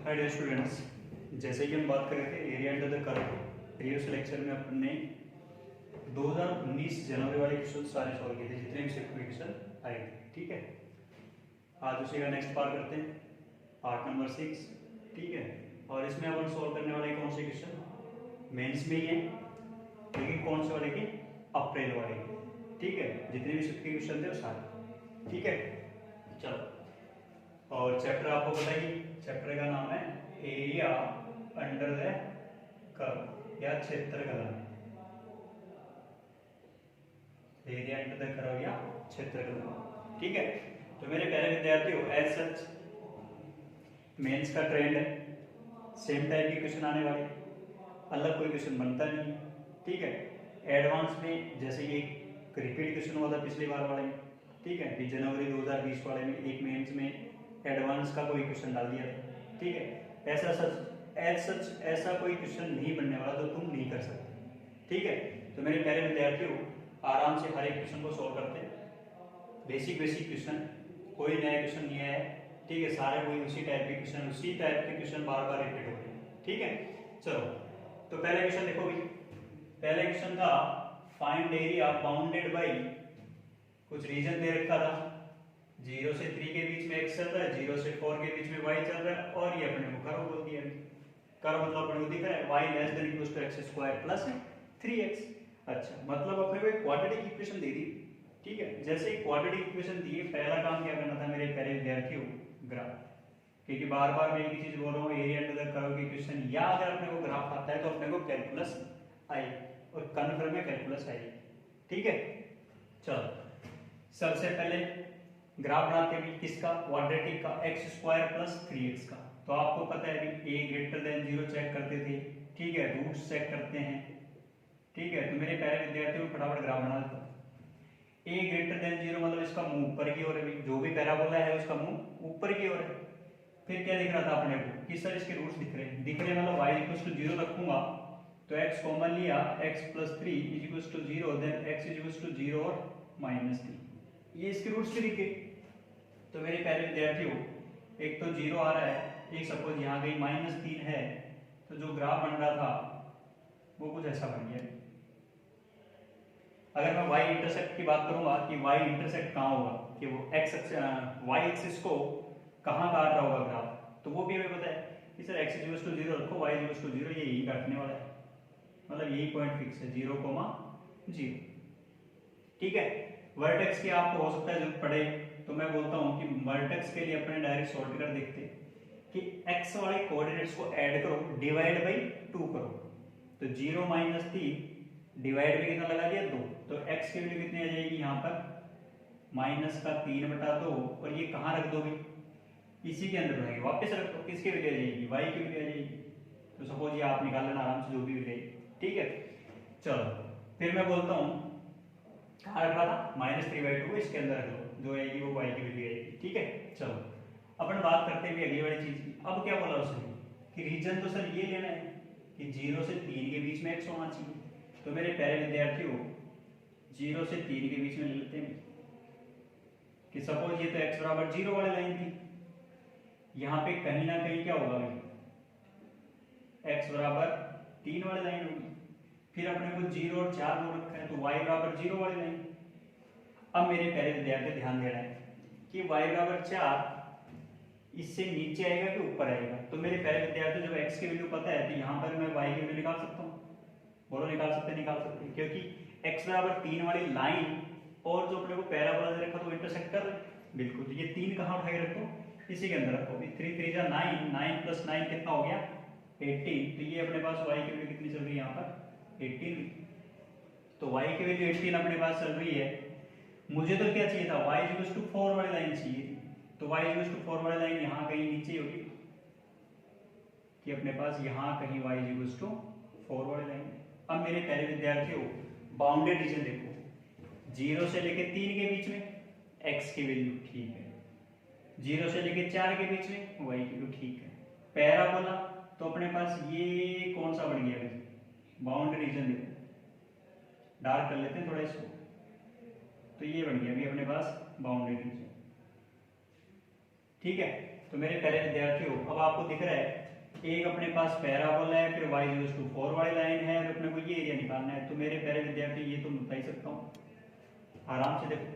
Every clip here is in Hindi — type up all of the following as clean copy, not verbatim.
हाय डियर स्टूडेंट्स, जैसे कि हम बात कर रहे थे area under the curve, previous lecture में अपने 2019 जनवरी वाले क्वेश्चन सारे सॉल्व किए थे, जितने भी शिफ्ट क्वेश्चन आए थे। ठीक है, आज उसी का नेक्स्ट पार्ट करते हैं, पार्ट नंबर 6। ठीक है, और इसमें अपन सॉल्व करने वाले कौन से क्वेश्चन मेंस में ही है, लेकिन कौन से वाले के, अप्रैल वाले के। ठीक है, जितने भी शिफ्ट के क्वेश्चन थे वो सारे। ठीक है, चलो। और चैप्टर आपको बताइए, चैप्टर का नाम है एरिया अंडर द कर्व या क्षेत्रफल। एरिया अंडर द कर्व या क्षेत्रफल। ठीक है, तो मेरे प्यारे विद्यार्थियों, एज सच मेंस का ट्रेंड है, सेम टाइप के क्वेश्चन आने वाले, अलग कोई क्वेश्चन बनता नहीं। ठीक है, एडवांस में जैसे ये रिपीट क्वेश्चन हुआ था पिछली बार वाले में। ठीक है, जनवरी 2020 वाले में एक मेंस में एडवांस का कोई क्वेश्चन डाल दिया था। ठीक है, ऐसा कोई क्वेश्चन नहीं बनने वाला जो तुम नहीं कर सकते। ठीक है, तो मेरे प्यारे विद्यार्थियों, आराम से हर एक क्वेश्चन को सॉल्व करते हैं। बेसिक क्वेश्चन, कोई नया क्वेश्चन नहीं है। ठीक है, सारे वही उसी टाइप के क्वेश्चन बार बार रिपीट हो रहे हैं। ठीक है, चलो। तो पहला क्वेश्चन देखो भाई, पहले क्वेश्चन था फाइंड एरिया बाउंडेड बाई, कुछ रीजन दे रखा था, 0 से 3 के बीच में x चल रहा है, 0 से 4 के बीच में y चल रहा है, और ये अपने को कर्व बोल दिया। कर्व मतलब अपने को दिख रहा है y less than equal to x square plus 3x। अच्छा, मतलब अपने को एक क्वाड्रेटिक इक्वेशन दे दी। ठीक है, जैसे एक क्वाड्रेटिक इक्वेशन दी, पहला काम क्या करना था मेरे प्यारे विद्यार्थियों, ग्राफ। क्योंकि बार बार मैं एक ही चीज बोल रहा हूँ, एरिया अंडर द कर्व की इक्वेशन या अगर अपने को ग्राफ आता है तो अपने को कैलकुलस आई, और कन्फर्म में कैलकुलस आई। ठीक है, चलो सबसे पहले ग्राफ बनाते हैं किसका, क्वाड्रेटिक का, x स्क्वायर प्लस 3x का। तो आपको पता है कि a ग्रेटर देन 0 चेक करते थे। ठीक है, रूट्स चेक करते हैं। ठीक है, तो मेरे प्यारे विद्यार्थियों को फटाफट ग्राफ बना देता हूं। a ग्रेटर देन 0 मतलब इसका मुंह ऊपर की ओर है, जो भी पैराबोला है उसका मुंह ऊपर की ओर है। फिर क्या दिख रहा था अपने को कि सर इसके रूट्स दिख रहे हैं, मतलब y इक्वल टू 0 रखूंगा तो x कॉमन लिया, x plus 3 is equal to 0, then x is equal to 0 और -3, ये इसके रूट्स भी दिखे। तो मेरे प्यारे विद्यार्थियों, एक तो 0 आ रहा है, एक सपोज यहाँ गई -3 है, तो जो ग्राफ बन रहा था वो कुछ ऐसा बन गया। अगर मैं y इंटरसेप्ट की बात करूंगा कि y इंटरसेप्ट कहाँ होगा, कि वो y एक्सिस को कहाँ काट रहा होगा ग्राफ, तो वो भी हमें पता है कि सर x इक्वल टू 0 रखो, y इक्वल टू 0, ये यही काटने वाला है, मतलब यही पॉइंट फिक्स है 0,0। ठीक है, वर्टेक्स की आपको हो सकता है जरूरत पड़े, तो मैं बोलता हूं कि वर्टेक्स के लिए अपने डायरेक्ट सॉल्व कर देखते हैं कि x वाले कोऑर्डिनेट्स को ऐड करो, डिवाइड बाई 2 करो, तो 0 - 3 डिवाइड में कितना लगा दिया 2, तो x की वैल्यू कितनी आ जाएगी यहाँ पर -3/2, और ये कहाँ रख दोगे, इसी के अंदर रहेगी, वापस रख दो, किसकी वैल्यू आ जाएगी, y की वैल्यू आ जाएगी। तो सपोज ये आप निकाल लेना आराम से जो भी वैल्यू। ठीक है, चलो फिर मैं बोलता हूँ कहाँ रखा था, -3/2 इसके अंदर रख लो, जो आएगी वो y की वैल्यू आएगी। ठीक है, चलो अपन बात करते हैं अगली वाली चीज की। अब क्या बोला उसने कि रीजन तो सर ये लेना है कि 0 से 3 के बीच में x होना चाहिए। तो मेरे प्यारे विद्यार्थियों, 0 से 3 के बीच में ले लेते हैं कि सपोज ये तो x बराबर 0 वाली लाइन थी, यहाँ पे कहीं ना कहीं क्या होगा भाई, x बराबर 3 वाली लाइन होगी। फिर अपने को 0 और 4 दो रखा है, तो y बराबर 0 वाली लाइन। अब मेरे प्यारे विद्यार्थी ध्यान देना है कि y बराबर 4 इससे नीचे आएगा कि ऊपर आएगा। तो मेरे प्यारे विद्यार्थी, जब x की वैल्यू पता है तो यहाँ पर मैं y की वैल्यू निकाल सकता हूँ, बोलो निकाल सकते हैं, क्योंकि x बराबर 3 वाली लाइन और जो अपने को पैराबोला दे रखा तो इंटरसेक्ट कर रहे हैं। बिल्कुल, तो ये 3 कहाँ उठा के रखो, इसी के अंदर रखो। 3 3 जा 9, 9 प्लस 9 कितना हो गया 18, तो ये अपने पास y की वैल्यू कितनी चल रही है यहाँ पर 18। तो y की वैल्यू 18 अपने पास चल रही है। मुझे तो क्या चाहिए था, y इक्वल टू 4 वाली लाइन चाहिए, तो y इक्वल टू 4 वाली लाइन यहाँ कहीं नीचे होगी, कि अपने पास यहाँ कहीं y इक्वल टू 4 वाली लाइन। अब मेरे प्यारे विद्यार्थियों, बाउंडेड रीजन देखो, 0 से लेके 3 के बीच में x की वैल्यू ठीक है, 0 से लेके 4 के बीच में y की वैल्यू ठीक है। पैराबोला तो अपने पास ये कौन सा बन गया, बाउंड्री रीजन देखो, डार्क कर लेते हैं थोड़ा इसको, तो ये बन गया अभी अपने पास बाउंड्री रीजन। ठीक है, तो मेरे प्यारे विद्यार्थियों, अब आपको दिख रहा है एक अपने पास पैराबोला है, फिर y इक्वल्स टू 4 वाली लाइन है, और अपने को ये एरिया निकालना है। तो मेरे प्यारे विद्यार्थी ये तो बता ही सकता हूँ आराम से। देखो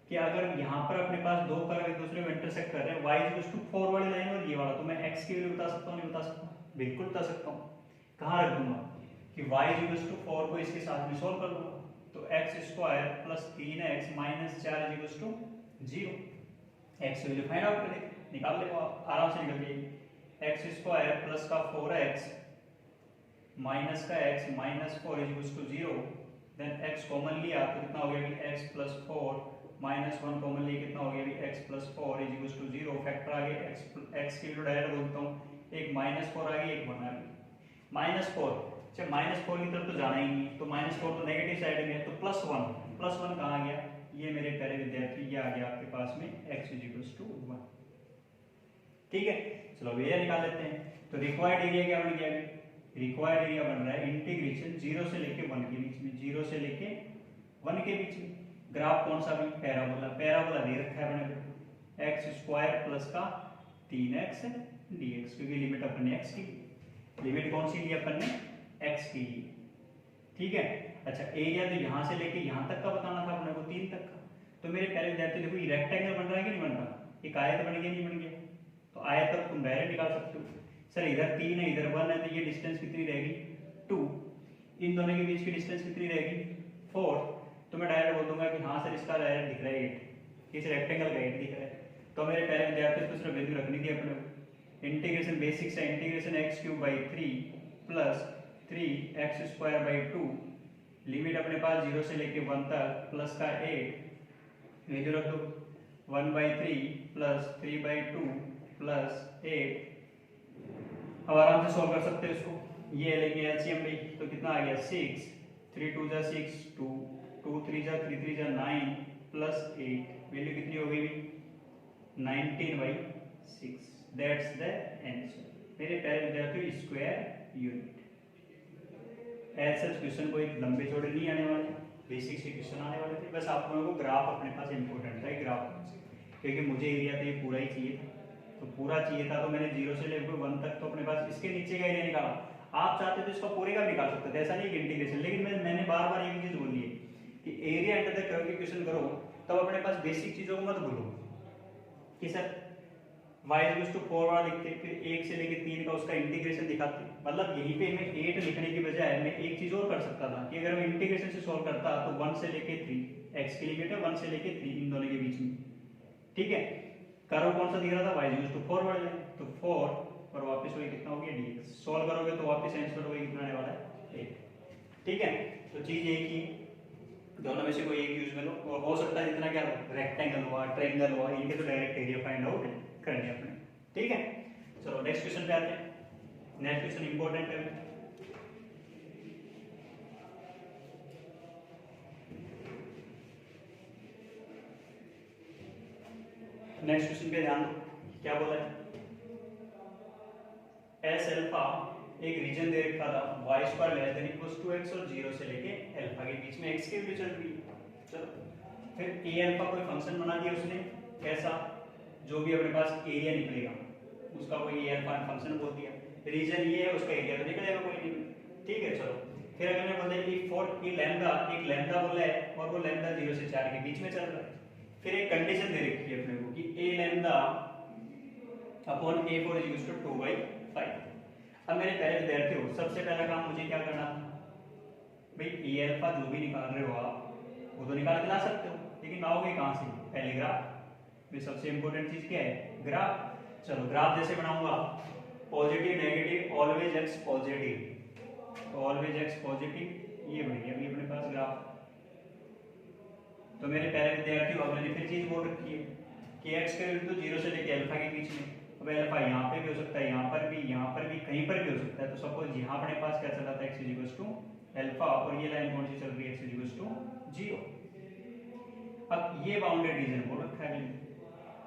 कि अगर यहाँ पर अपने पास दो कर्व एक दूसरे को इंटरसेक्ट कर रहे हैं, y इक्वल्स टू 4 वाली लाइन और ये वाला, तो मैं x की वैल्यू बता सकता हूँ नहीं बता सकता? बिल्कुल बता सकता हूँ। कहाँ रख दूंगा कि y इक्वल्स टू 4 को इसके साथ में सोल्व कर दूंगा। तो x square plus 3x minus 4 equals to 0। x की वैल्यू फाइंड आउट करें, निकाल ले आराम से निकल जाएगी। एक्स स्क्वायर प्लस का 4x माइनस का x minus 4 equals to 0। Then x common लिया तो कितना हो गया कि x प्लस 4 माइनस 1 कॉमन लिया कितना हो गया कि x plus 4 equals to 0। Factor आ गया x की वैल्यू डायरेक्ट बोलता हूँ, एक माइनस 4 आ गई एक 1 आ गई। माइनस 4, अच्छा माइनस 4 की तरफ तो जाना ही नहीं, तो माइनस 4 तो नेगेटिव साइड में है, तो प्लस 1 कहाँ गया? ये मेरे प्यारे विद्यार्थी ये आ गया आपके पास में x इक्वल्स टू 1। ठीक है, चलो अब एरिया निकाल लेते हैं। तो रिक्वायर्ड एरिया क्या बन गया? रिक्वायर्ड एरिया बन रहा है इंटीग्रेशन 0 से लेके 1 के बीच में, 0 से लेके 1 के बीच में। ग्राफ कौन सा? भी पैराबोला। पैराबोला दे रखा है अपने को एक्स स्क्वायर प्लस का 3x dx, क्योंकि लिमिट अपन ने x की, लिमिट कौन सी ली अपन ने? x की ली। ठीक है, अच्छा एरिया तो यहाँ से लेके यहाँ तक का बताना था अपने को, 3 तक का। तो मेरे प्यारे विद्यार्थी देखो ये रेक्टेंगल बन रहा है कि नहीं बन रहा? एक आयत बन गया नहीं बन गया? तो आयत तक तुम डायरेक्ट निकाल सकते हो। सर इधर 3 है इधर 1 है, तो ये डिस्टेंस कितनी रहेगी? 2। इन दोनों के बीच की डिस्टेंस कितनी रहेगी? 4। तो मैं डायरेक्ट बोल दूंगा कि हाँ सर इसका डायरेक्ट दिख रहा है 8, इस रेक्टेंगल का 8 दिख रहा है। तो मेरे प्यारे विद्यार्थी को सिर्फ वैल्यू रखनी थी अपने को। इंटीग्रेशन बेसिक से integration x³ 3 plus 3x square by 2, limit अपने पास 0 से लेके 1 तक, प्लस का 8 वैल्यू रख दो 1/3 प्लस 3/2 प्लस 8। अब आराम से सॉल्व कर सकते हो इसको। ये लेके एलसीएम भाई तो कितना आ गया 6, 3 2 जा 6, 2 2 3 जा 3 3 जा 9 प्लस 8, वैल्यू कितनी हो गई? 19/6। दैट्स द आंसर मेरे प्यारे विद्यार्थियों, स्क्वायर यूनिट। ऐसे क्वेश्चन कोई लंबे चौड़े नहीं आने वाले, बेसिक से क्वेश्चन आने वाले थे। बस आप लोगों को ग्राफ अपने पास इंपॉर्टेंट था, ग्राफ, क्योंकि मुझे एरिया तो ये पूरा ही चाहिए था। तो पूरा चाहिए था तो मैंने 0 से लेकर 1 तक तो अपने पास इसके नीचे का एरिया निकाला। आप चाहते तो इसका पूरे का निकाल सकते थे, ऐसा नहीं कि इंटीग्रेशन। लेकिन मैंने बार बार एक चीज बोली है कि एरिया अंडर द कर्व के क्वेश्चन करो तब अपने पास बेसिक चीजों को मत भूलो कि सर y इक्वल्स टू 4 वाला लिखते, फिर 1 से लेके 3 का उसका इंटीग्रेशन दिखाते। मतलब यहीं पे मैं 8 लिखने की बजाय मैं एक चीज और कर सकता था कि अगर मैं इंटीग्रेशन से सॉल्व करता तो 1 से लेके 3, x की लिमिट है 1 से लेके 3 इन दोनों के बीच में। ठीक है, कर्व कौन सा दिख रहा था? y इक्वल्स टू 4 वाला, तो 4 और वापस वही कितना हो गया dx। सॉल्व करोगे तो वापस आंसर वही कितना आने वाला है 8। ठीक है, तो चीज एक ही, दोनों में से कोई एक यूज में लो। और हो सकता है जितना क्या रेक्टेंगल हुआ ट्रायंगल हुआ इनके तो डायरेक्ट एरिया फाइंड आउट करने अपने। ठीक है, चलो नेक्स्ट क्वेश्चन पे आते हैं। नेक्स्ट क्वेश्चन इंपॉर्टेंट है। नेक्स्ट क्वेश्चन पे ध्यान दो, क्या बोला है? एस अल्फा एक रीजन दे रखा था y square less than equals to x और 0 से लेके अल्फा के बीच में x की वैल्यू चल रही है। चलो फिर a अल्फा कोई फंक्शन बना दिया उसने, कैसा? जो भी अपने पास एरिया निकलेगा उसका कोई a अल्फा फंक्शन बोल दिया। रीजन ये है, उसका एरिया तो निकलेगा कोई नहीं। ठीक है, चलो फिर अगले में बोलते हैं कि फॉर ए लैम्डा, एक लैम्डा बोला है और वो लैम्डा 0 से 4 के बीच में चल रहा है। फिर एक कंडीशन दे रखी है अपने को कि a lambda upon a4 equals to 2/5। अब मेरे प्यारे विद्यार्थियों सबसे पहला काम मुझे क्या करना था भाई, ए अल्फा जो भी निकाल रहे हो आप वो तो निकाल के ला सकते हो, लेकिन लाओगे कहाँ से? पहले ग्राफ में सबसे इंपॉर्टेंट चीज क्या है? ग्राफ। चलो ग्राफ जैसे बनाऊंगा, positive negative always x positive, always x positive, ये बन गया अभी अपने पास ग्राफ। तो मेरे प्यारे विद्यार्थियों अब मैंने फिर चीज बोल रखी है कि एक्स का वैल्यू तो 0 से लेकर अल्फा के बीच में। अब अल्फा यहाँ पे भी हो सकता है, यहाँ पर भी, यहाँ पर भी, कहीं पर भी हो सकता है। तो सपोज यहाँ अपने पास क्या चला था x इक्वल्स टू अल्फा और ये लाइन कौन सी चल रही है x इक्वल्स टू 0। अब ये बाउंडेड रीजन बोल रखा है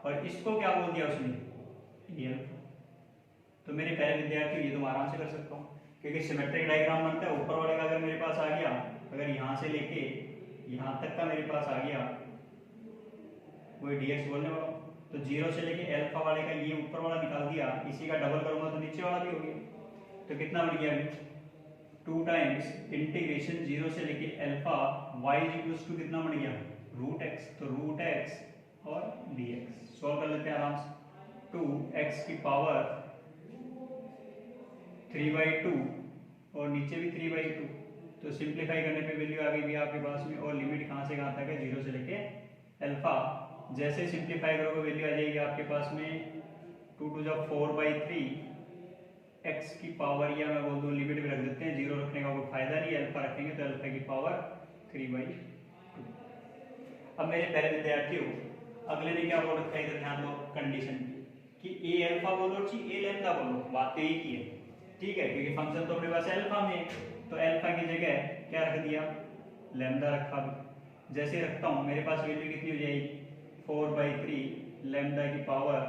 और इसको क्या बोल दिया उसने? ये अल्फा। तो मेरे प्यारे विद्यार्थी ये तुम आराम से कर सकता हूँ क्योंकि सिमेट्रिक डायग्राम बनता है। ऊपर वाले का अगर मेरे पास आ गया, अगर यहाँ से लेके यहाँ तक का मेरे पास आ गया, वही dx बोलने वाला हूँ। तो 0 से लेके अल्फा वाले का ये ऊपर वाला निकाल दिया, इसी का डबल करूंगा तो नीचे वाला भी हो गया। तो कितना बन गया अभी 2 टाइम्स इंटीग्रेशन 0 से लेके अल्फा y इक्वल्स टू कितना बन गया रूट एक्स। तो रूट एक्स और dx सॉल्व कर लेते हैं आराम से। 2x की पावर 3/2 और नीचे भी 3/2, तो सिंप्लीफाई करने पे वैल्यू आ गई भी आपके पास में। और लिमिट कहाँ से कहाँ तक है 0 से लेके अल्फा। जैसे सिंप्लीफाई करोगे वैल्यू आ जाएगी आपके पास में 2 to the 4/3 x की पावर, या मैं बोल दूँ लिमिट भी रख देते हैं, 0 रखने का कोई फायदा नहीं, अल्फा रखेंगे तो अल्फा की पावर 3/2। अब मेरे प्यारे विद्यार्थियों अगले ने क्या बोल रखा है, इधर ध्यान दो कंडीशन की कि a अल्फा बोलो ची a लैम्डा बोलो, बात तो एक ही है, ठीक है, क्योंकि फंक्शन तो अपने पास अल्फा में है, तो अल्फा की जगह क्या रख दिया लैम्डा रखा। जैसे रखता हूँ मेरे पास वैल्यू कितनी हो जाएगी 4/3 लैम्डा की पावर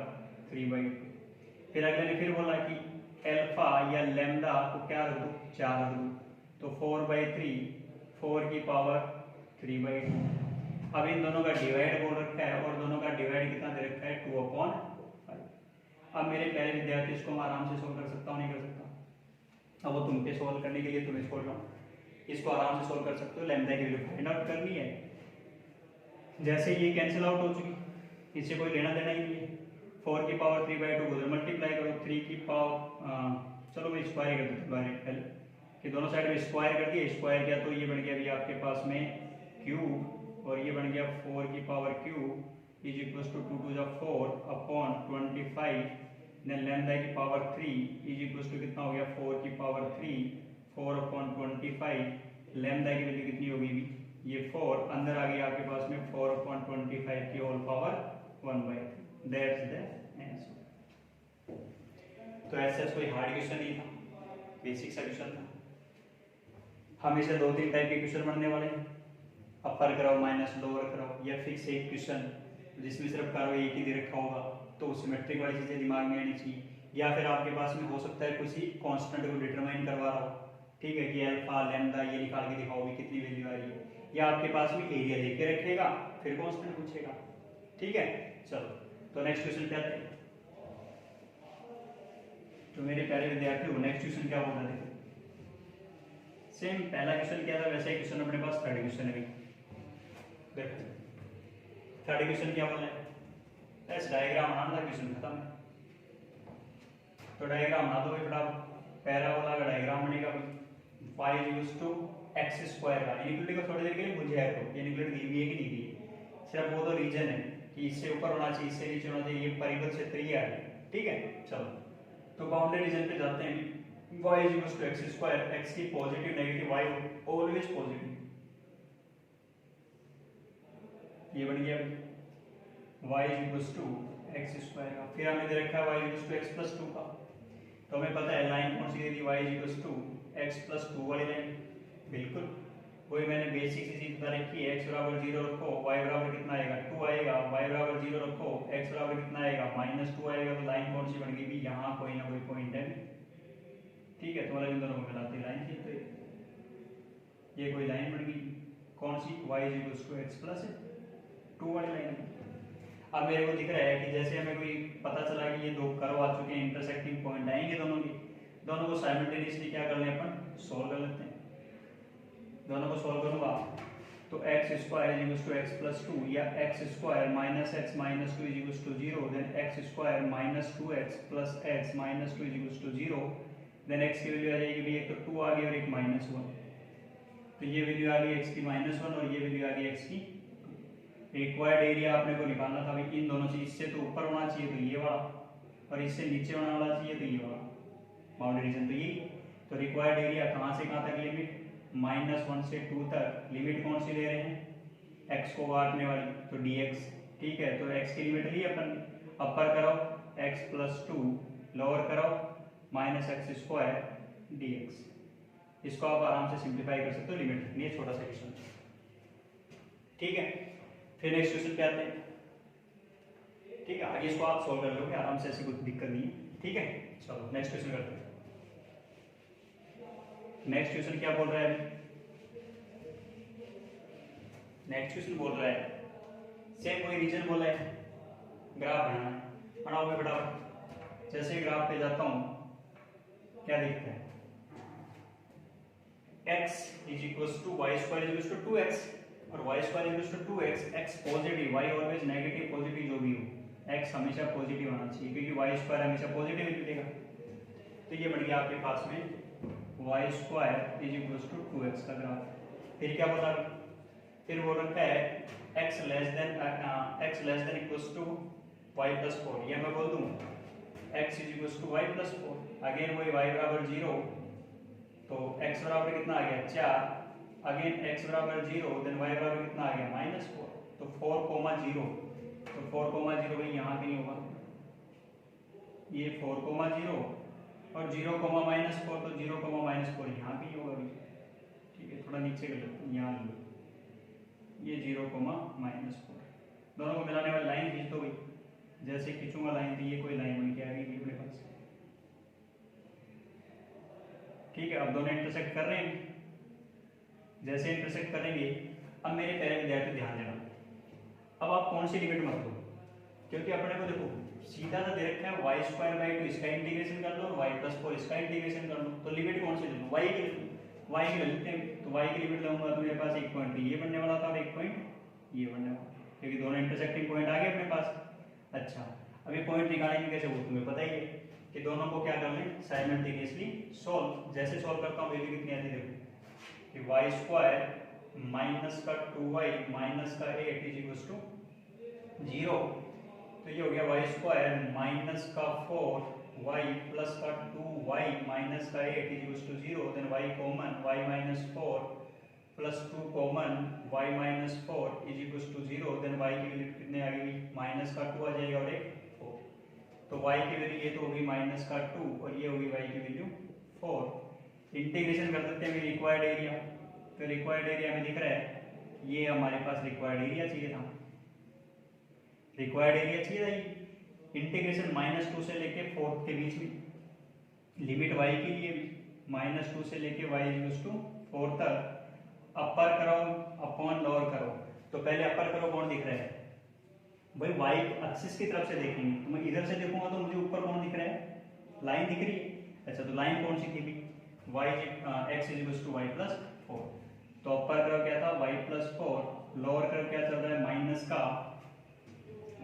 3/2। फिर अगले ने फिर बोला कि अल्फा या लैम्डा को क्या रख दो 4 रख दो, तो 4/3 4 की पावर 3/2। अब इन दोनों का डिवाइड बोल रखा है और दोनों का डिवाइड कितना दे रखा है 2/5। अब मेरे प्यारे विद्यार्थी इसको मैं आराम से सोल्व कर सकता हूँ नहीं कर सकता। अब वो तुम पे सोल्व करने के लिए तुम्हें छोड़ रहा हूँ, इसको आराम से सोल्व कर सकते हो। लैम्डा की वैल्यू फाइंड आउट करनी है। जैसे ये कैंसिल आउट हो चुकी, इससे कोई लेना देना ही नहीं है। 4 की पावर 3/2 को मल्टीप्लाई करो 3 की पावर, चलो मैं स्क्वायर कर देता हूँ पहले कि दोनों साइड में स्क्वायर कर दिया, स्क्वायर किया तो ये बन गया अभी आपके पास में क्यूब, और ये बन गया 4 की power cube is equal to 2 to the 4/25। Then lambda की पावर 3 इज इक्वल टू कितना हो गया 4 की पावर 3 4/25। लैम्डा की वैल्यू कितनी होगी भी ये 4 अंदर आ गया आपके पास में 4/25 की whole power 1/3। That's the answer. तो ऐसा कोई हार्ड क्वेश्चन नहीं था, बेसिक सा क्वेश्चन था। हमेशा 2-3 टाइप के क्वेश्चन बनने वाले हैं, अपर कराओ माइनस लोअर कराओ, या फिक्स एक क्वेश्चन जिसमें सिर्फ करो एक ही दे रखा होगा तो सिमेट्रिक वाली चीजें दिमाग में आनी चाहिए, या फिर आपके पास में हो सकता है किसी कांस्टेंट को डिटरमाइन करवा रहा हो, ठीक है, कि अल्फा लैम्डा ये निकाल के दिखाओ भी कितनी वैल्यू आ रही है, या आपके पास में एरिया लेके रखेगा फिर कांस्टेंट पूछेगा, ठीक है। चलो तो नेक्स्ट क्वेश्चन क्या है। तो मेरे प्यारे विद्यार्थियों नेक्स्ट क्वेश्चन क्या बोल रहे थे, सेम पहला क्वेश्चन क्या था वैसे ही क्वेश्चन अपने पास थर्ड क्वेश्चन है। देखो थर्ड क्वेश्चन क्या बोला है, ऐसे डायग्राम बनाना था, क्वेश्चन खत्म है। तो डायग्राम बना दो बेटा, पैराबोला का डायग्राम बनेगा y equals to x square का। इनइक्वालिटी को थोड़ी देर के लिए बुझे है, तो इनइक्वालिटी दी हुई है कि नहीं दी है, सिर्फ वो तो रीजन है कि इससे ऊपर होना चाहिए इससे नीचे होना चाहिए, ये परिबल क्षेत्र ही आ गया, ठीक है। चलो तो बाउंड्री रीजन पे जाते हैं। y equals to x square, x की positive negative y always positive, ये बन गया y equals to x square का। फिर हमें दे रखा है y equals to x plus 2 का, तो हमें पता है लाइन कौन सी दे दी y equals to x plus 2 वाली लाइन, बिल्कुल वही मैंने बेसिक सी चीज बता रखी है। x बराबर 0 रखो, y बराबर कितना आएगा 2 आएगा, y बराबर 0 रखो, x बराबर कितना आएगा -2 आएगा। तो लाइन कौन सी बन गई भी यहाँ कोई ना कोई पॉइंट है, ठीक है, तो मतलब इन दोनों को मिलाते लाइन थी, तो ये कोई लाइन बन गई कौन सी y equals to x plus 2 वाली लाइन। अब मेरे को दिख रहा है कि जैसे हमें कोई पता चला कि ये दो कर्व आ चुके हैं, इंटरसेक्टिंग पॉइंट आएंगे दोनों के, दोनों को साइमल्टेनियसली क्या कर लें अपन सोल्व कर लेते हैं। दोनों को सोल्व करूंगा तो x square equals to x plus 2 या x square minus x minus 2 equals to 0, then x square minus 2x plus x minus 2 equals to 0, then x की वैल्यू आ जाएगी भी एक तो 2 आ गई और एक -1, तो ये वैल्यू आ गई x की -1 और ये वैल्यू आ गई x की। रिक्वायर्ड एरिया आपने को निकालना था भाई इन दोनों से, इससे तो ऊपर होना चाहिए तो ये वाला, और इससे नीचे होना वाला चाहिए तो ये वाला, बाउंड्री रीजन तो यही। तो रिक्वायर्ड एरिया कहाँ से कहाँ तक लिमिट -1 से 2 तक, लिमिट कौन सी ले रहे हैं x को काटने वाली, तो dx, ठीक है। तो x की लिमिट ली अपन, अपर करो x प्लस 2, लोअर करो -x स्क्वायर dx। इसको आप आराम से सिंप्लीफाई कर सकते हो, लिमिट रखनी है, छोटा सा क्वेश्चन, ठीक है। फिर नेक्स्ट क्वेश्चन पे आते हैं, ठीक है, आगे इसको आप सोल्व कर लोगे आराम से, ऐसी कोई दिक्कत नहीं है, ठीक है। चलो नेक्स्ट क्वेश्चन करते हैं। नेक्स्ट क्वेश्चन क्या बोल रहा है, नेक्स्ट क्वेश्चन बोल रहा है सेम कोई रीजन बोला है, ग्राफ बनाना है, बनाओ मैं फटाफट। जैसे ग्राफ पे जाता हूँ क्या दिखता है, x is equal to Y square is equal to 2x और y square is equal to 2x, x positive, y always negative positive जो भी हो, x हमेशा पॉजिटिव आना चाहिए क्योंकि y स्क्वायर हमेशा पॉजिटिव ही मिलेगा। तो ये बन गया आपके पास में y square is equal to 2x का ग्राफ। फिर क्या बता, फिर वो रखा है x less than equal to y plus 4, ये मैं बोल दूँ x is equal to y plus 4, again वही y बराबर 0, तो x बराबर कितना आ गया 4, अगेन x बराबर 0, देन y बराबर कितना आ गया -4, तो 4,0, तो 4,0 भाई यहाँ पे नहीं होगा, ये 4,0 और 0, -4, तो 0, -4 यहाँ भी होगा भी, ठीक है। थोड़ा नीचे कर लो, यहाँ लो, ये 0, -4, दोनों को मिलाने वाली लाइन खींच दो भाई। जैसे खींचूंगा लाइन तो ये कोई लाइन बन के आ गई अपने पास, ठीक है। अब दोनों इंटरसेक्ट कर रहे हैं, जैसे इंटरसेक्ट करेंगे, अब मेरे प्यारे विद्यार्थी ध्यान देना, अब आप कौन सी लिमिट मत लो, क्योंकि अपने को देखो सीधा सा दे रखा है वाई स्क्वायर बाई 2 इसका इंटीग्रेशन कर लो और वाई प्लस 4 इसका इंटीग्रेशन कर लो, तो लिमिट कौन सी ले लो, वाई की ले लो, वाई की ले लेते हैं। तो वाई की लिमिट लूंगा तो मेरे पास एक पॉइंट ये बनने वाला था और एक पॉइंट ये बनने वाला, क्योंकि दोनों इंटरसेक्टिंग पॉइंट आ गए अपने पास। अच्छा, अब ये पॉइंट निकालेंगे कैसे, वो तुम्हें पता ही है कि दोनों को क्या कर लें साइमल्टेनियसली सॉल्व। जैसे सॉल्व करता हूँ वैल्यू कितनी आती है, देखो कि वाई स्क्वायर माइनस का 2y माइनस का 8 इज इक्वल टू 0, तो ये हो गया वाई स्क्वायर माइनस का 4y प्लस का 2y माइनस का 8 is equal to 0, then y common y minus 4 plus 2 common y minus 4 is equal to 0, then y की वैल्यू कितने आ गई, माइनस का 2 आ जाएगा और एक 4, तो y की वैल्यू ये तो होगी माइनस का 2 और ये होगी y की वैल्यू 4। इंटीग्रेशन कर सकते हैं रिक्वायर्ड एरिया, तो रिक्वायर्ड एरिया में दिख रहा है ये हमारे पास रिक्वायर्ड एरिया चाहिए था, रिक्वायर्ड एरिया चाहिए था। इंटीग्रेशन -2 से लेके 4 के बीच में, लिमिट y के लिए भी -2 से लेके y इक्वल्स टू 4 तक, अपर करो अपॉन लोअर करो, तो पहले अपर करो कौन दिख रहा है भाई, y एक्सिस की तरफ से देखेंगे, तो मैं इधर से देखूंगा तो मुझे ऊपर कौन दिख रहा है, लाइन दिख रही है। अच्छा, तो लाइन कौन सी थी भी, x equals to y plus 4, तो अपर करो क्या था y प्लस 4, लोअर करो क्या चल रहा है माइनस का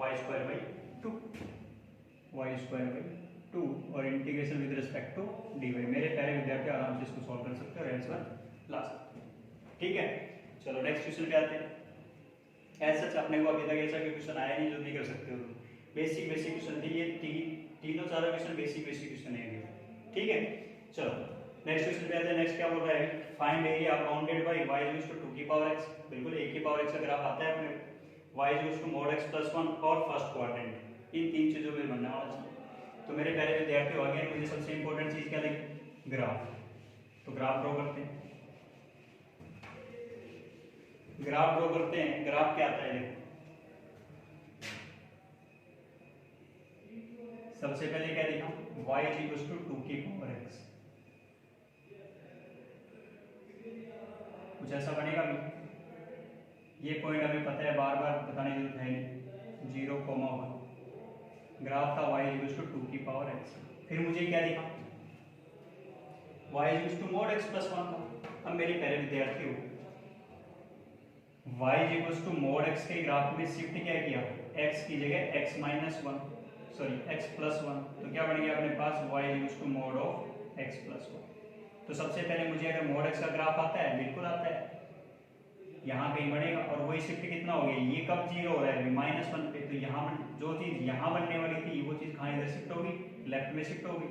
y square by 2, y square by 2 और integration with respect to dy। मेरे प्यारे विद्यार्थी आराम से इसको सॉल्व कर सकते हो और आंसर ला सकते हो, ठीक है। चलो नेक्स्ट क्वेश्चन पे आते हैं। ऐसा सच अपने को अभी तक ऐसा कोई क्वेश्चन आया नहीं जो नहीं कर सकते हो, बेसिक क्वेश्चन थी ये, तीनों चारों क्वेश्चन बेसिक क्वेश्चन है, ठीक है। चलो नेक्स्ट क्वेश्चन पे आते हैं। नेक्स्ट क्या बोल रहा है, find area bounded by y equals to 2 की पावर x, बिल्कुल a की पावर x का ग्राफ आता है अपने, y equals to mod x plus 1 और फर्स्ट क्वाड्रेंट, इन तीन चीजों में बनना होना चाहिए। तो मेरे प्यारे विद्यार्थियों अगेन मुझे सबसे इंपॉर्टेंट चीज क्या लगी, ग्राफ, तो ग्राफ ड्रॉ करते हैं, ग्राफ ड्रॉ करते हैं। ग्राफ क्या आता है, सबसे पहले क्या लिखा, y इक्वल्स टू 2 की पावर x, कुछ ऐसा बनेगा भी, ये पॉइंट हमें पता है, बार बार बताने की जरूरत है नहीं, 0,1, ग्राफ था y इक्वल्स टू 2 की पावर x। फिर मुझे क्या लिखा, y equals to mod x plus 1 था। अब मेरे प्यारे विद्यार्थियों y equals to mod x के ग्राफ में शिफ्ट क्या किया, x की जगह x minus 1, sorry x plus 1, तो क्या बन गया अपने पास y equals to mod of x plus 1। तो सबसे पहले मुझे अगर mod x का ग्राफ आता है, बिल्कुल आता है, यहाँ कहीं बढ़ेगा और वही शिफ्ट कितना हो गया, ये कब 0 हो रहा है -1 पे, तो यहाँ जो चीज यहाँ बनने वाली थी वो चीज कहाँ इधर शिफ्ट होगी, लेफ्ट में शिफ्ट होगी।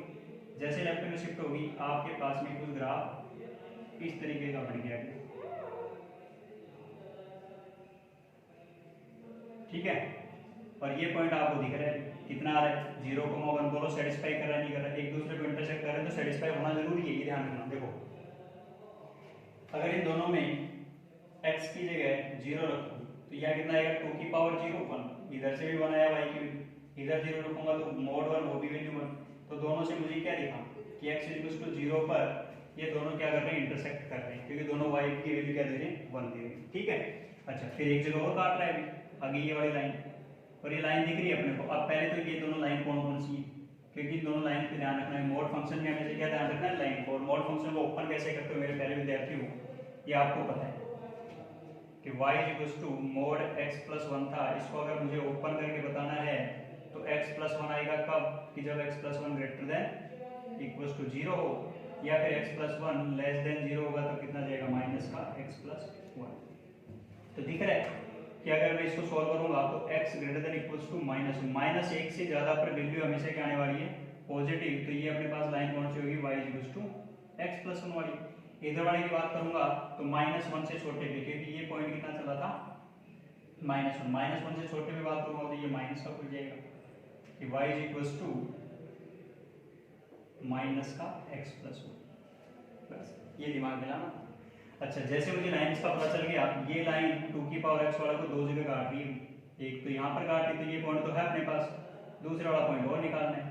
जैसे लेफ्ट में शिफ्ट होगी आपके पास में कुछ ग्राफ इस तरीके का बन गया, ठीक है। और ये पॉइंट आपको दिख रहा है कितना आ रहा है, 0,1, बोलो सेटिस्फाई कर रहा है नहीं कर रहा है, एक दूसरे को इंटरसेक्ट कर रहे हैं तो सेटिस्फाई होना जरूरी है, ये ध्यान रखना। देखो अगर इन दोनों में x की जगह 0 रखूं तो यह कितना आएगा, 2 की पावर 0 1, इधर से भी 1 आया y की वैल्यू, इधर 0 रखूंगा तो mod 1 वो भी वैल्यू 1, तो दोनों से मुझे क्या दिखा कि x इक्वल्स टू 0 पर ये दोनों क्या कर रहे हैं, इंटरसेक्ट कर रहे हैं, क्योंकि दोनों y की वैल्यू क्या दे रहे हैं, 1 दे रहे हैं, ठीक है। अच्छा, फिर एक जगह और काट रहा है अभी आगे ये वाली लाइन, और ये लाइन दिख रही है अपने को। अब पहले तो ये दोनों लाइन कौन कौन सी है, क्योंकि दोनों लाइन पे ध्यान रखना है। मोड फंक्शन में हमेशा क्या ध्यान रखना है, लाइन को। और मोड फंक्शन को ओपन कैसे करते हो मेरे पहले विद्यार्थी हो, ये आपको पता है कि y equals to mod x plus 1 था, इसको अगर मुझे ओपन करके बताना है तो x प्लस 1 आएगा कब, कि जब x plus 1 greater than equals to 0 हो, या फिर x प्लस 1 लेस देन 0 होगा तो कितना जाएगा, माइनस का x प्लस 1। तो दिख रहा है कि अगर मैं इसको सॉल्व करूंगा तो x greater than equals to minus 1 से ज्यादा पर वैल्यू हमेशा क्या आने वाली है, पॉजिटिव। तो ये अपने पास लाइन कौन सी होगी, y equals to x plus 1 वाली। इधर वाले की बात करूंगा तो -1 से छोटे पे, क्योंकि ये पॉइंट कितना चला था, -1 से छोटे पे बात करूंगा तो ये माइनस का खुल जाएगा कि y इक्वल्स टू माइनस का x प्लस 1। बस ये दिमाग में लाना। अच्छा, जैसे मुझे लाइन्स का पता चल गया, ये लाइन 2 की पावर x वाला को दो जगह काट रही है, एक तो यहाँ पर काट रही, तो ये पॉइंट तो है अपने पास, दूसरा वाला पॉइंट और निकालना है।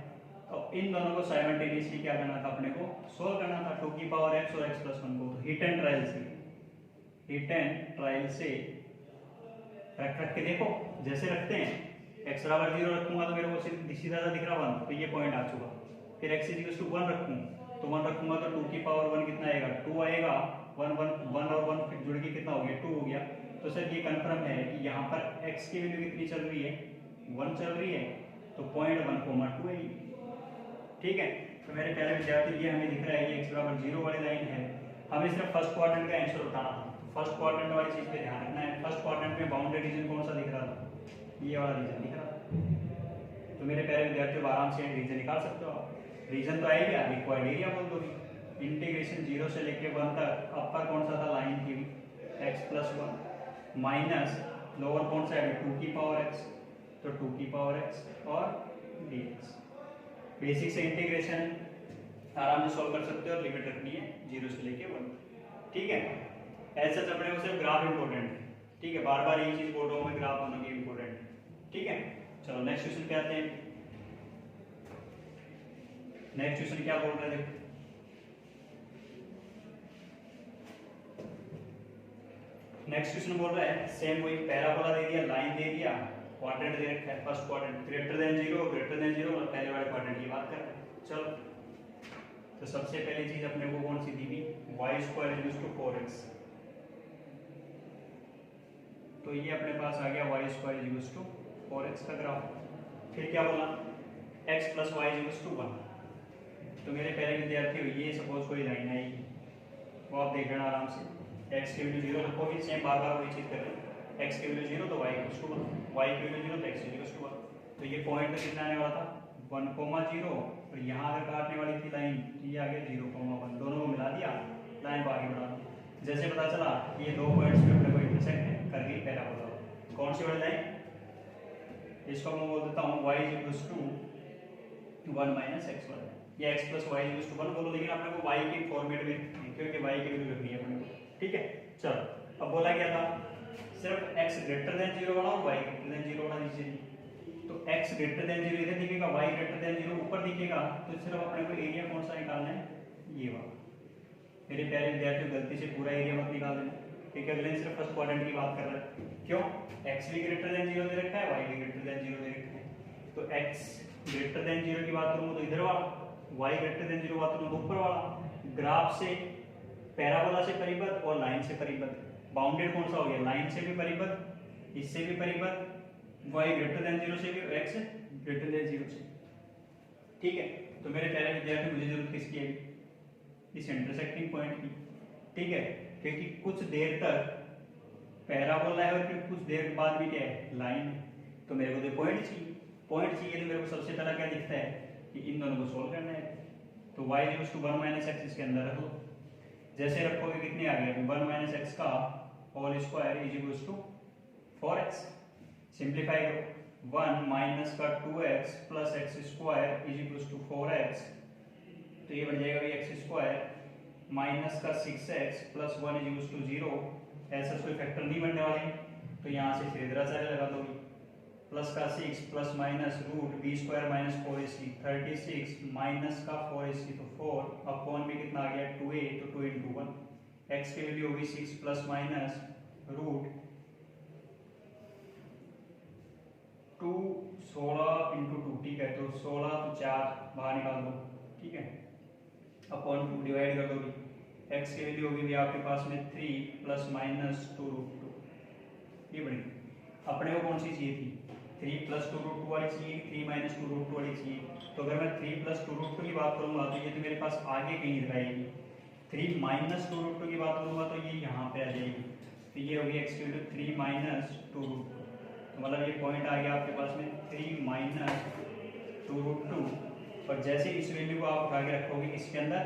तो इन दोनों को साइमल्टेनियसली क्या करना था, अपने को सोल्व करना था, 2 की पावर x और x प्लस 1 को। तो हिट एंड ट्रायल से रख के देखो, जैसे रखते हैं x बराबर 0 रखूंगा तो मेरे को सीधा सा दिख रहा 1, तो ये पॉइंट आ चुका। फिर x इक्वल्स टू 1 रखूं तो 1 रखूंगा तो 2 की पावर 1 कितना आएगा, 2 आएगा, 1 और 1 फिर जुड़ के कितना हो गया, 2 हो गया। तो सर ये कंफर्म है कि यहाँ पर x की वैल्यू कितनी चल रही है, 1 चल रही है, तो 0.1, 2 है। ठीक है, तो मेरे प्यारे विद्यार्थी ये हमें दिख रहा है, ये x बराबर 0 वाली लाइन है। हमें सिर्फ फर्स्ट क्वाड्रेंट का आंसर उठाना था, फर्स्ट क्वाड्रेंट वाली चीज पे ध्यान रखना है। फर्स्ट क्वाड्रेंट में बाउंडेड रीजन कौन सा दिख रहा था, ये वाला रीजन दिख रहा था। तो मेरे प्यारे विद्यार्थियों आराम से रीजन निकाल सकते हो आप। रीजन तो आएगा, रिक्वायर्ड एरिया बोल दोगे। इंटीग्रेशन 0 से लेके 1 तक अपर कौन सा था, लाइन की x प्लस 1 माइनस लोअर कौन सा है, 2 की पावर x, तो 2 की पावर x और dx। बेसिक से इंटीग्रेशन आराम से सॉल्व कर सकते हो और लिमिट रखनी है 0 से लेके 1। ठीक है, ऐसा अपने को सिर्फ ग्राफ इंपॉर्टेंट है। ठीक है, बार बार यही चीज बोल रहा हूँ मैं, ग्राफ होना भी इंपॉर्टेंट है। ठीक है, चलो नेक्स्ट क्वेश्चन पे आते हैं। नेक्स्ट क्वेश्चन क्या बोल रहे थे, नेक्स्ट क्वेश्चन बोल रहा है सेम वही पैराबोला दे दिया, लाइन दे दिया, क्वाड्रेंट दे रखा है, फर्स्ट क्वाड्रेंट ग्रेटर देन 0 और पहले वाले क्वाड्रेंट की बात कर रहे हैं। चलो, तो सबसे पहली चीज अपने को कौन सी दी हुई, y² इक्वल्स टू 4x। तो ये अपने पास आ गया y² इक्वल्स टू 4x का ग्राफ। फिर क्या बोला, x plus y equals to 1। तो मेरे पहले विद्यार्थी हो, ये सपोज कोई लाइन है, वो आप देख लेना आराम से। x की वैल्यू 0 रखो, भी सेम बार बार वही चीज कर रहे हैं। x की वैल्यू 0 तो y इक्वल्स टू 1, y की वैल्यू 0 तो x इक्वल्स टू 1। तो ये पॉइंट पे कितना आने वाला था, 1,0, और यहाँ अगर काटने वाली थी लाइन, ये आ गया 0,1, दोनों को मिला दिया, लाइन को आगे बढ़ा दिया। जैसे पता चला ये दो पॉइंट्स पे अपने को इंटरसेक्ट कर गई पैराबोला। कौन सी वाली लाइन, इसको मैं बोल देता हूँ y equals to 1 minus x वाला, या x plus y equals to 1 बोलो, लेकिन अपने को y के फॉर्मेट में, क्योंकि y की वैल्यू रखनी है अपने को। ठीक है, चलो अब बोला क्या था, सिर्फ x ग्रेटर देन 0 वाला और y ग्रेटर देन 0 वाला नीचे। तो x ग्रेटर देन 0 इधर दिखेगा, y ग्रेटर देन 0 ऊपर दिखेगा, तो सिर्फ अपने को एरिया कौन सा निकालना है, ये वाला। मेरे प्यारे विद्यार्थियों, गलती से पूरा एरिया मत निकाल देना, क्योंकि अगले दिन सिर्फ फर्स्ट क्वाड्रेंट की बात कर रहे हैं। क्यों, x भी ग्रेटर देन 0 दे रखा है, y भी ग्रेटर देन 0 दे रखा है। तो x ग्रेटर देन 0 की बात करूँ तो इधर वाला, y ग्रेटर देन 0 बात करूँ तो ऊपर वाला। ग्राफ से, पैराबोला से परिबद्ध और लाइन से परिबद्ध। बाउंडेड कौन सा हो गया, लाइन से भी परिबद्ध, इससे भी परिबद्ध, y ग्रेटर देन 0 से भी, x ग्रेटर देन 0 से। ठीक है, तो मेरे प्यारे विद्यार्थी, मुझे जरूरत किसकी है, इस इंटरसेक्टिंग पॉइंट की। ठीक है, क्योंकि कुछ देर तक पैराबोला है और फिर कुछ देर बाद भी क्या है, लाइन। तो मेरे को तो पॉइंट चाहिए, पॉइंट चाहिए तो मेरे को सबसे पहला क्या दिखता है कि इन दोनों को सोल्व करना है। तो y equals to 1 minus x इसके अंदर रखो, जैसे रखोगे कितने आ गए, 1 माइनस x का whole square is equals to 4x। Simplify करो, 1 माइनस का 2x plus x square is equals to 4x। तो ये बन जाएगा x स्क्वायर माइनस का 6x plus 1 is equals to 0। ऐसा कोई फैक्टर नहीं बनने वाले, तो यहाँ से सीधे सारे लगा दोगे, प्लस का 6 plus minus root b square minus 4ac, 36 minus का 4ac, तो 4 अपॉन में कितना आ गया 2a, तो 2 इंटू 1। x की वैल्यू होगी 6 प्लस माइनस रूट 2 ठीक है, तो 16 तो 4 बाहर निकाल दो, ठीक है, अपॉन 2 डिवाइड कर दो। x की वैल्यू होगी भी आपके पास में 3 प्लस माइनस 2√2। ये बड़ी अपने को कौन सी चाहिए थी, 3 प्लस 2√2 वाली चाहिए, 3 माइनस 2√2 वाली चाहिए। तो अगर मैं 3 प्लस 2√2 की बात करूंगा तो ये तो मेरे पास आगे कहीं दिखाएगी, 3 माइनस 2√2 की बात करूंगा तो ये यहाँ पे आ जाएगी। तो ये होगी x की वैल्यू 3 माइनस 2√2। तो मतलब ये पॉइंट आ गया आपके पास में 3 माइनस 2√2। और जैसे इस वैल्यू को आप उठा के रखोगे इसके अंदर,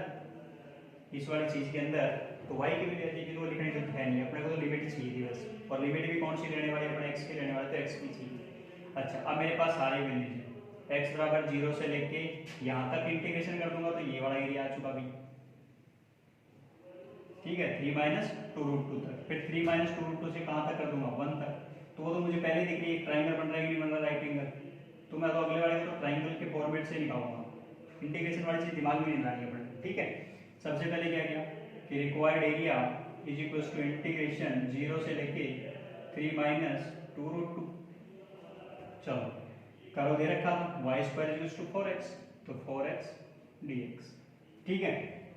इस वाली चीज़ के अंदर, तो y की वैल्यू आ जाएगी। तो वो लिखने की है नहीं, अपने को तो लिमिट चाहिए थी बस, और लिमिट भी कौन सी लेने वाली, अपने x की लेने वाले, तो x की चाहिए। अच्छा, अब मेरे पास सारी वैल्यूज है, x बराबर 0 से लेके यहाँ तक इंटीग्रेशन कर दूंगा तो ये वाला एरिया आ चुका भी, ठीक है, 3 माइनस 2√2 तक। फिर 3 माइनस 2√2 से कहाँ तक कर दूंगा, 1 तक। तो वो तो मुझे पहले दिख रही है, ट्राइंगल बन रहा है कि नहीं बन रहा, राइट एंगल। तो मैं तो अगले वाले को तो ट्राइंगल के फॉर्मेट से निकालूंगा, इंटीग्रेशन वाली चीज दिमाग में नहीं लानी है अपने, ठीक है। सबसे पहले क्या किया कि required area is equal to integration 0 से लेके 3 माइनस 2√2। चलो करो, दे रखा था Y square is to 4x, तो 4x dx, ठीक है।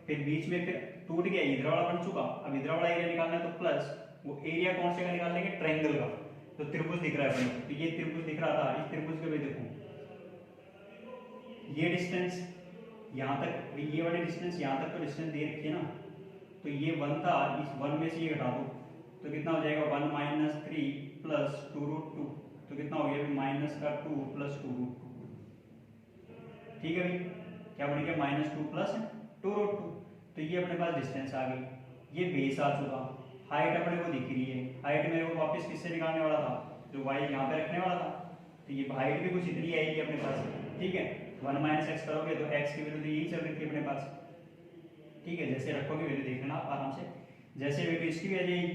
फिर बीच में फिर टूट गया, इधर वाला बन चुका, अब इधर वाला एरिया निकालना है तो प्लस, वो एरिया कौन से का निकाल लेंगे, ट्रायंगल का। तो त्रिभुज दिख रहा है अपने, तो ये त्रिभुज दिख रहा था, इस त्रिभुज के भी देखो ये डिस्टेंस यहाँ तक, ये वाली डिस्टेंस यहाँ तक तो डिस्टेंस दे रखी है ना, तो ये 1 था, इस 1 में से ये घटा दो तो कितना हो जाएगा, 1 माइनस 3 प्लस 2√2, तो कितना हो गया माइनस का 2 प्लस 2√2, ठीक है भाई, क्या बन गया माइनस 2 प्लस 2√2। तो ये अपने पास डिस्टेंस आ गई, ये बेस आ चुका, हाइट अपने को दिख रही है। हाइट मेरे को वापस किससे निकालने वाला था, जो वाई यहाँ पे रखने वाला था, तो ये हाइट भी कुछ इतनी आएगी अपने पास, ठीक है। 1 माइनस एक्स करोगे तो एक्स की वैल्यू तो यही चल रही थी अपने पास, ठीक है। जैसे रखोगे वैल्यू देखना आराम से, जैसे वैल्यू इसकी भी आ जाएगी।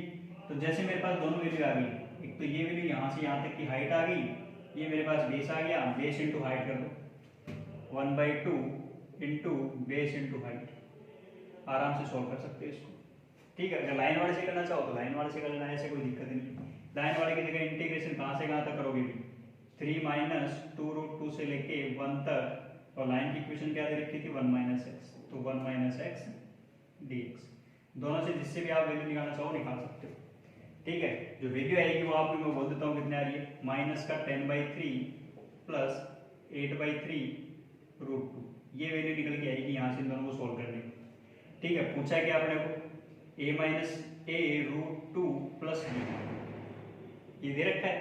तो जैसे मेरे पास दोनों वैल्यू आ गई, एक तो ये वैल्यू यहाँ से यहाँ तक की हाइट आ गई, ये मेरे पास बेस आ गया, बेस इंटू हाइट कर दो, 1/2 इंटू बेस इंटू हाइट, आराम से सोल्व कर सकते हो इसको, ठीक है। अगर लाइन वाले से करना चाहो तो लाइन वाले से कर लेना, ऐसे कोई दिक्कत नहीं। लाइन वाले की जगह इंटीग्रेशन कहाँ से कहाँ तक करोगे, 3 माइनस 2√2 से लेके 1 तक, और लाइन की इक्वेशन क्या दे रखी थी, 1 माइनस एक्स, तो 1 माइनस एक्स dx, दोनों से जिससे भी आप वैल्यू निकालना चाहो निकाल सकते हो, ठीक है। जो वैल्यू आएगी वो आपको मैं बोल देता हूँ कितने आ रही है, माइनस का 10/3 प्लस 8/3√2, ये वैल्यू निकल के आएगी यहाँ से, इन दोनों को सोल्व करने को, ठीक है। पूछा क्या अपने को, a minus a√2 plus b, ये दे रखा है।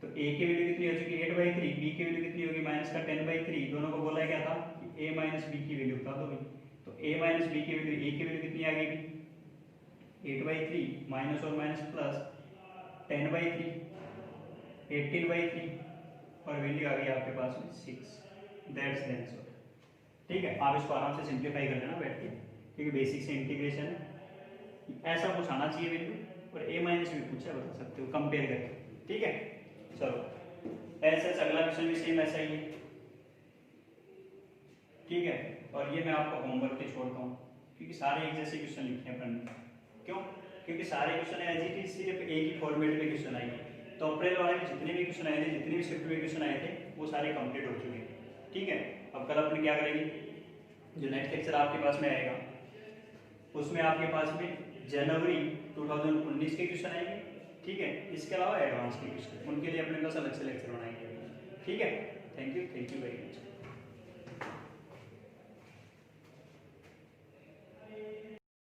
तो a की वैल्यू कितनी हो चुकी है 8/3, b की वैल्यू कितनी होगी माइनस का 10/3, दोनों को बोला क्या था कि a माइनस b की वैल्यू बता दो भाई। तो a माइनस b की वैल्यू, a की वैल्यू कितनी आ गई, 8/3 माइनस और माइनस प्लस 10/3, 18/3, और वैल्यू आ गई आपके पास में 6, दैट्स द आंसर, ठीक है। आप इसको आराम से सिंप्लीफाई कर लेना बैठ के, क्योंकि बेसिक से इंटीग्रेशन है, ऐसा कुछ आना चाहिए वैल्यू, और a माइनस भी पूछा बता सकते हो कंपेयर करके, ठीक है। चलो ऐसे अगला क्वेश्चन भी सेम ऐसा ही है, ठीक है। और ये मैं आपको होमवर्क पे छोड़ता हूँ, क्योंकि सारे एक जैसे क्वेश्चन लिखे हैं अपन, क्यों, क्योंकि सारे क्वेश्चन एज इट इज सिर्फ एक ही फॉर्मेट में क्वेश्चन आएंगे। तो अप्रैल वाले में जितने भी क्वेश्चन आए थे, जितने भी शिफ्ट में क्वेश्चन आए थे, वो सारे कंप्लीट हो चुके हैं, ठीक है। अब कल अपन क्या करेंगे, जो नेक्स्ट लेक्चर आपके पास में आएगा उसमें आपके पास में जनवरी 2019 के क्वेश्चन आएंगे, ठीक है। इसके अलावा एडवांस के क्वेश्चन, उनके लिए अपने पास अलग से लेक्चर बनाएंगे, ठीक है। Thank you very much.